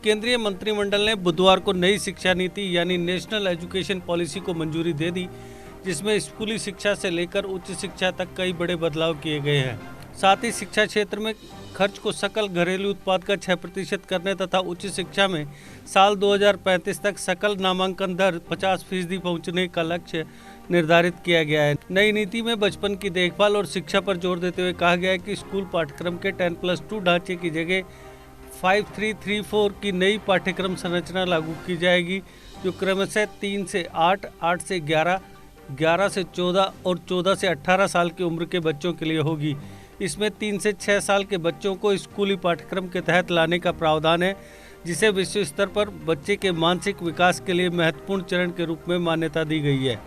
केंद्रीय मंत्रिमंडल ने बुधवार को नई शिक्षा नीति यानी नेशनल एजुकेशन पॉलिसी को मंजूरी दे दी, जिसमें स्कूली शिक्षा से लेकर उच्च शिक्षा तक कई बड़े बदलाव किए गए हैं। साथ ही शिक्षा क्षेत्र में खर्च को सकल घरेलू उत्पाद का 6% करने तथा उच्च शिक्षा में साल 2035 तक सकल नामांकन दर 50% पहुंचने का लक्ष्य निर्धारित किया गया है। नई नीति में बचपन की देखभाल और शिक्षा पर जोर देते हुए कहा गया है कि स्कूल पाठ्यक्रम के 10+2 ढांचे की जगह 5-3-3-4 की नई पाठ्यक्रम संरचना लागू की जाएगी, जो क्रमशः 3 से 8, 8 से 11, 11 से 14 और 14 से 18 साल की उम्र के बच्चों के लिए होगी। इसमें 3 से 6 साल के बच्चों को स्कूली पाठ्यक्रम के तहत लाने का प्रावधान है, जिसे विश्व स्तर पर बच्चे के मानसिक विकास के लिए महत्वपूर्ण चरण के रूप में मान्यता दी गई है।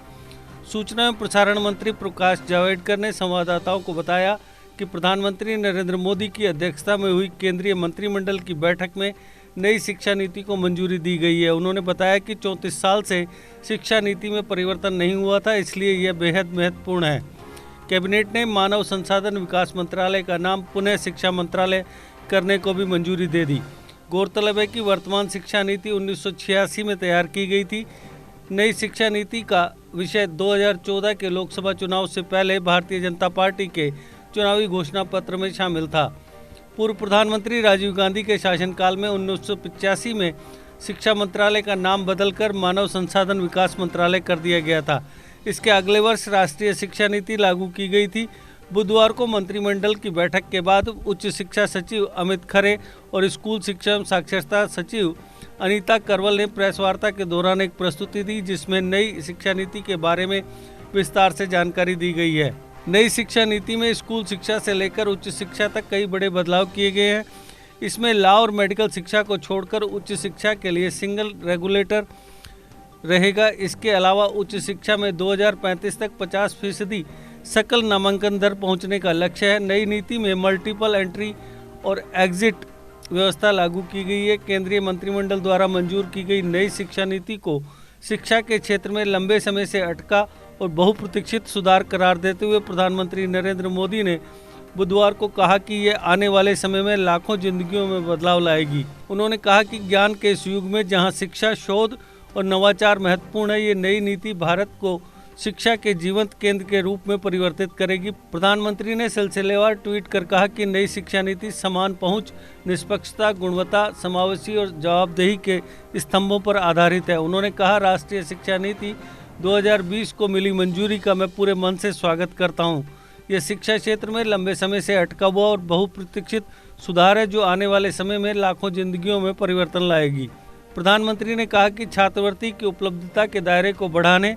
सूचना एवं प्रसारण मंत्री प्रकाश जावड़ेकर ने संवाददाताओं को बताया कि प्रधानमंत्री नरेंद्र मोदी की अध्यक्षता में हुई केंद्रीय मंत्रिमंडल की बैठक में नई शिक्षा नीति को मंजूरी दी गई है। उन्होंने बताया कि 34 साल से शिक्षा नीति में परिवर्तन नहीं हुआ था, इसलिए यह बेहद महत्वपूर्ण है। कैबिनेट ने मानव संसाधन विकास मंत्रालय का नाम पुनः शिक्षा मंत्रालय करने को भी मंजूरी दे दी। गौरतलब है कि वर्तमान शिक्षा नीति 1986 में तैयार की गई थी। नई शिक्षा नीति का विषय 2014 के लोकसभा चुनाव से पहले भारतीय जनता पार्टी के चुनावी घोषणा पत्र में शामिल था। पूर्व प्रधानमंत्री राजीव गांधी के शासनकाल में 1985 में शिक्षा मंत्रालय का नाम बदलकर मानव संसाधन विकास मंत्रालय कर दिया गया था। इसके अगले वर्ष राष्ट्रीय शिक्षा नीति लागू की गई थी। बुधवार को मंत्रिमंडल की बैठक के बाद उच्च शिक्षा सचिव अमित खरे और स्कूल शिक्षा एवं साक्षरता सचिव अनीता करवल ने प्रेस वार्ता के दौरान एक प्रस्तुति दी, जिसमें नई शिक्षा नीति के बारे में विस्तार से जानकारी दी गई है। नई शिक्षा नीति में स्कूल शिक्षा से लेकर उच्च शिक्षा तक कई बड़े बदलाव किए गए हैं। इसमें लॉ और मेडिकल शिक्षा को छोड़कर उच्च शिक्षा के लिए सिंगल रेगुलेटर रहेगा। इसके अलावा उच्च शिक्षा में 2035 तक 50% सकल नामांकन दर पहुंचने का लक्ष्य है। नई नीति में मल्टीपल एंट्री और एग्जिट व्यवस्था लागू की गई है। केंद्रीय मंत्रिमंडल द्वारा मंजूर की गई नई शिक्षा नीति को शिक्षा के क्षेत्र में लंबे समय से अटका और बहुप्रतीक्षित सुधार करार देते हुए प्रधानमंत्री नरेंद्र मोदी ने बुधवार को कहा कि ये आने वाले समय में लाखों जिंदगियों में बदलाव लाएगी। उन्होंने कहा कि ज्ञान के इस युग में जहां शिक्षा, शोध और नवाचार महत्वपूर्ण है, ये नई नीति भारत को शिक्षा के जीवंत केंद्र के रूप में परिवर्तित करेगी। प्रधानमंत्री ने सिलसिलेवार ट्वीट कर कहा कि नई शिक्षा नीति समान पहुंच, निष्पक्षता, गुणवत्ता, समावेशी और जवाबदेही के स्तंभों पर आधारित है। उन्होंने कहा, राष्ट्रीय शिक्षा नीति 2020 को मिली मंजूरी का मैं पूरे मन से स्वागत करता हूं। यह शिक्षा क्षेत्र में लंबे समय से अटका हुआ और बहुप्रतीक्षित सुधार है, जो आने वाले समय में लाखों जिंदगियों में परिवर्तन लाएगी। प्रधानमंत्री ने कहा कि छात्रवृत्ति की उपलब्धता के दायरे को बढ़ाने,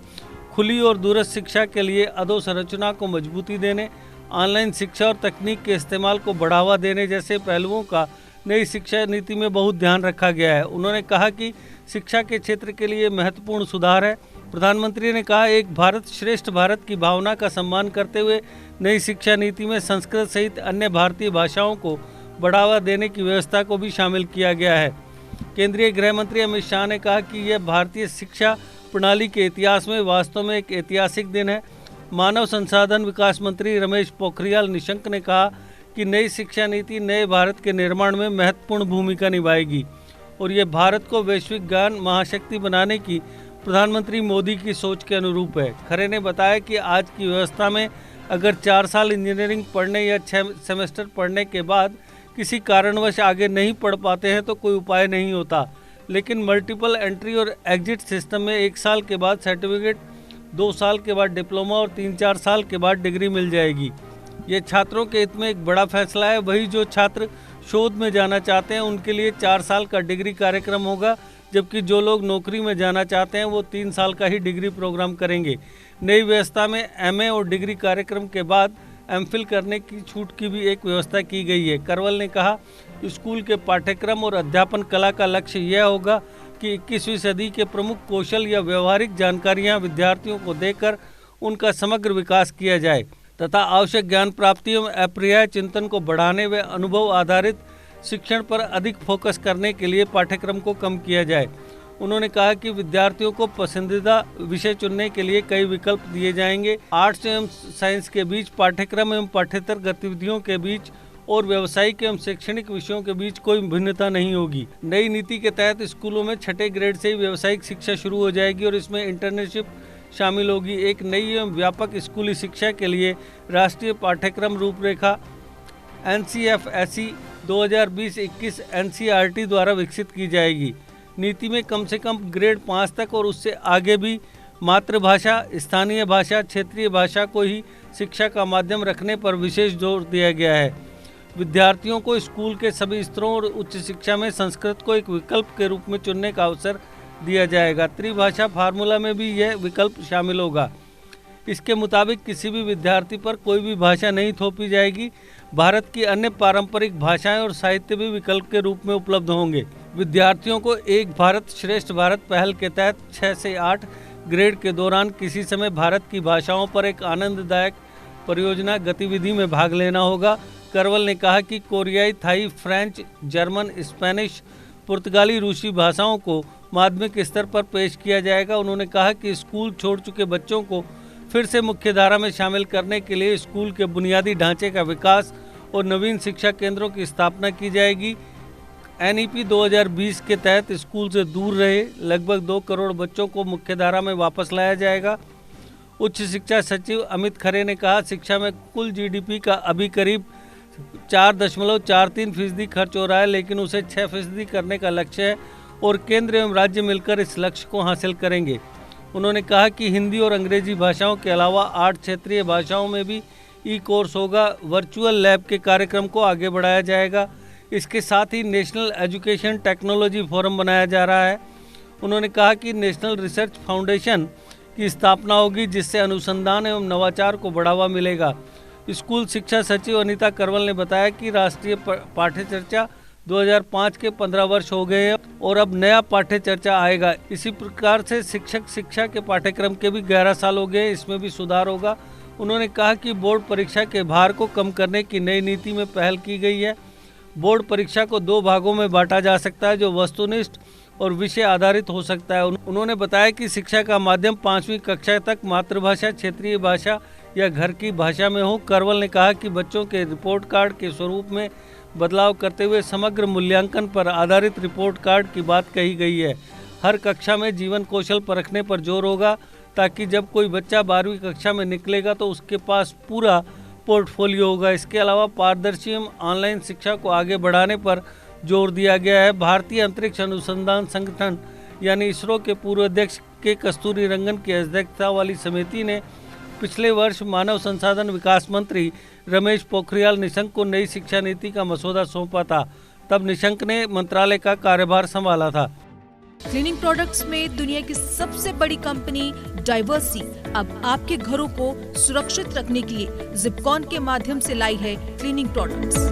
खुली और दूरस्थ शिक्षा के लिए अधोसंरचना को मजबूती देने, ऑनलाइन शिक्षा और तकनीक के इस्तेमाल को बढ़ावा देने जैसे पहलुओं का नई शिक्षा नीति में बहुत ध्यान रखा गया है। उन्होंने कहा कि शिक्षा के क्षेत्र के लिए महत्वपूर्ण सुधार है। प्रधानमंत्री ने कहा, एक भारत श्रेष्ठ भारत की भावना का सम्मान करते हुए नई शिक्षा नीति में संस्कृत सहित अन्य भारतीय भाषाओं को बढ़ावा देने की व्यवस्था को भी शामिल किया गया है। केंद्रीय गृह मंत्री अमित शाह ने कहा कि यह भारतीय शिक्षा प्रणाली के इतिहास में वास्तव में एक ऐतिहासिक दिन है। मानव संसाधन विकास मंत्री रमेश पोखरियाल निशंक ने कहा कि नई शिक्षा नीति नए भारत के निर्माण में महत्वपूर्ण भूमिका निभाएगी और ये भारत को वैश्विक ज्ञान महाशक्ति बनाने की प्रधानमंत्री मोदी की सोच के अनुरूप है। खरे ने बताया कि आज की व्यवस्था में अगर 4 साल इंजीनियरिंग पढ़ने या 6 सेमेस्टर पढ़ने के बाद किसी कारणवश आगे नहीं पढ़ पाते हैं तो कोई उपाय नहीं होता, लेकिन मल्टीपल एंट्री और एग्जिट सिस्टम में 1 साल के बाद सर्टिफिकेट, 2 साल के बाद डिप्लोमा और 3-4 साल के बाद डिग्री मिल जाएगी। ये छात्रों के हित में एक बड़ा फैसला है। वही जो छात्र शोध में जाना चाहते हैं उनके लिए 4 साल का डिग्री कार्यक्रम होगा, जबकि जो लोग नौकरी में जाना चाहते हैं वो 3 साल का ही डिग्री प्रोग्राम करेंगे। नई व्यवस्था में एमए और डिग्री कार्यक्रम के बाद एमफिल करने की छूट की भी एक व्यवस्था की गई है। करवल ने कहा, स्कूल के पाठ्यक्रम और अध्यापन कला का लक्ष्य यह होगा कि 21वीं सदी के प्रमुख कौशल या व्यवहारिक जानकारियां विद्यार्थियों को देकर उनका समग्र विकास किया जाए तथा आवश्यक ज्ञान प्राप्ति एवं अप्रिय चिंतन को बढ़ाने व अनुभव आधारित शिक्षण पर अधिक फोकस करने के लिए पाठ्यक्रम को कम किया जाए। उन्होंने कहा कि विद्यार्थियों को पसंदीदा विषय चुनने के लिए कई विकल्प दिए जाएंगे। आर्ट्स एवं साइंस के बीच पाठ्यक्रम एवं पाठ्येतर गतिविधियों के बीच और व्यावसायिक एवं शैक्षणिक विषयों के बीच कोई भिन्नता नहीं होगी। नई नीति के तहत स्कूलों में छठे ग्रेड से ही व्यावसायिक शिक्षा शुरू हो जाएगी और इसमें इंटर्नशिप शामिल होगी। एक नई एवं व्यापक स्कूली शिक्षा के लिए राष्ट्रीय पाठ्यक्रम रूपरेखा NCFSE 2020-21 NCERT द्वारा विकसित की जाएगी। नीति में कम से कम ग्रेड 5 तक और उससे आगे भी मातृभाषा, स्थानीय भाषा, क्षेत्रीय भाषा को ही शिक्षा का माध्यम रखने पर विशेष जोर दिया गया है। विद्यार्थियों को स्कूल के सभी स्तरों और उच्च शिक्षा में संस्कृत को एक विकल्प के रूप में चुनने का अवसर दिया जाएगा। त्रिभाषा फार्मूला में भी यह विकल्प शामिल होगा। इसके मुताबिक किसी भी विद्यार्थी पर कोई भी भाषा नहीं थोपी जाएगी। भारत की अन्य पारंपरिक भाषाएं और साहित्य भी विकल्प के रूप में उपलब्ध होंगे। विद्यार्थियों को एक भारत श्रेष्ठ भारत पहल के तहत 6 से 8 ग्रेड के दौरान किसी समय भारत की भाषाओं पर एक आनंददायक परियोजना गतिविधि में भाग लेना होगा। करवल ने कहा कि कोरियाई, थाई, फ्रेंच, जर्मन, स्पेनिश, पुर्तगाली, रूसी भाषाओं को माध्यमिक स्तर पर पेश किया जाएगा। उन्होंने कहा कि स्कूल छोड़ चुके बच्चों को फिर से मुख्य धारा में शामिल करने के लिए स्कूल के बुनियादी ढांचे का विकास और नवीन शिक्षा केंद्रों की स्थापना की जाएगी। NEP 2020 के तहत स्कूल से दूर रहे लगभग 2 करोड़ बच्चों को मुख्य धारा में वापस लाया जाएगा। उच्च शिक्षा सचिव अमित खरे ने कहा, शिक्षा में कुल GDP का अभी करीब 4.43% खर्च हो रहा है, लेकिन उसे 6% करने का लक्ष्य है और केंद्र एवं राज्य मिलकर इस लक्ष्य को हासिल करेंगे। उन्होंने कहा कि हिंदी और अंग्रेजी भाषाओं के अलावा 8 क्षेत्रीय भाषाओं में भी कोर्स होगा। वर्चुअल लैब के कार्यक्रम को आगे बढ़ाया जाएगा। इसके साथ ही नेशनल एजुकेशन टेक्नोलॉजी फोरम बनाया जा रहा है। उन्होंने कहा कि नेशनल रिसर्च फाउंडेशन की स्थापना होगी, जिससे अनुसंधान एवं नवाचार को बढ़ावा मिलेगा। स्कूल शिक्षा सचिव अनीता करवल ने बताया कि राष्ट्रीय पाठ्यचर्चा 2005 के 15 वर्ष हो गए हैं और अब नया पाठ्यचर्चा आएगा। इसी प्रकार से शिक्षक शिक्षा के पाठ्यक्रम के भी 11 साल हो गए, इसमें भी सुधार होगा। उन्होंने कहा कि बोर्ड परीक्षा के भार को कम करने की नई नीति में पहल की गई है। बोर्ड परीक्षा को 2 भागों में बांटा जा सकता है, जो वस्तुनिष्ठ और विषय आधारित हो सकता है। उन्होंने बताया कि शिक्षा का माध्यम 5वीं कक्षा तक मातृभाषा, क्षेत्रीय भाषा या घर की भाषा में हो। करवल ने कहा कि बच्चों के रिपोर्ट कार्ड के स्वरूप में बदलाव करते हुए समग्र मूल्यांकन पर आधारित रिपोर्ट कार्ड की बात कही गई है। हर कक्षा में जीवन कौशल परखने पर जोर होगा, ताकि जब कोई बच्चा 12वीं कक्षा में निकलेगा तो उसके पास पूरा पोर्टफोलियो होगा। इसके अलावा पारदर्शी एवं ऑनलाइन शिक्षा को आगे बढ़ाने पर जोर दिया गया है। भारतीय अंतरिक्ष अनुसंधान संगठन यानी इसरो के पूर्व अध्यक्ष के कस्तूरी रंगन की अध्यक्षता वाली समिति ने पिछले वर्ष मानव संसाधन विकास मंत्री रमेश पोखरियाल निशंक को नई शिक्षा नीति का मसौदा सौंपा था। तब निशंक ने मंत्रालय का कार्यभार संभाला था। क्लीनिंग प्रोडक्ट्स में दुनिया की सबसे बड़ी कंपनी डाइवर्सी अब आपके घरों को सुरक्षित रखने के लिए जिपकॉन के माध्यम से लाई है cleaning products.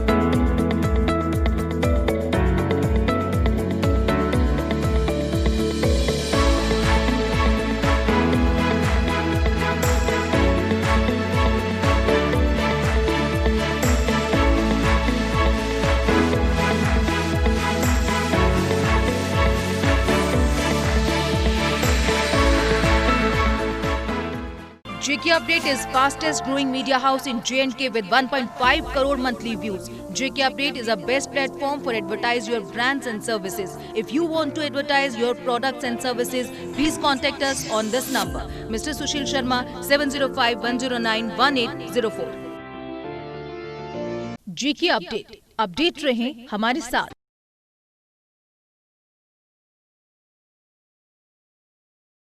JK Update is fastest growing media house in J&K with 1.5 crore monthly views. JK Update is a best platform for advertise your brands and services. If you want to advertise your products and services, please contact us on this number. Mr. Sushil Sharma 705-109-1804. JK Update. Update रहें हमारे साथ।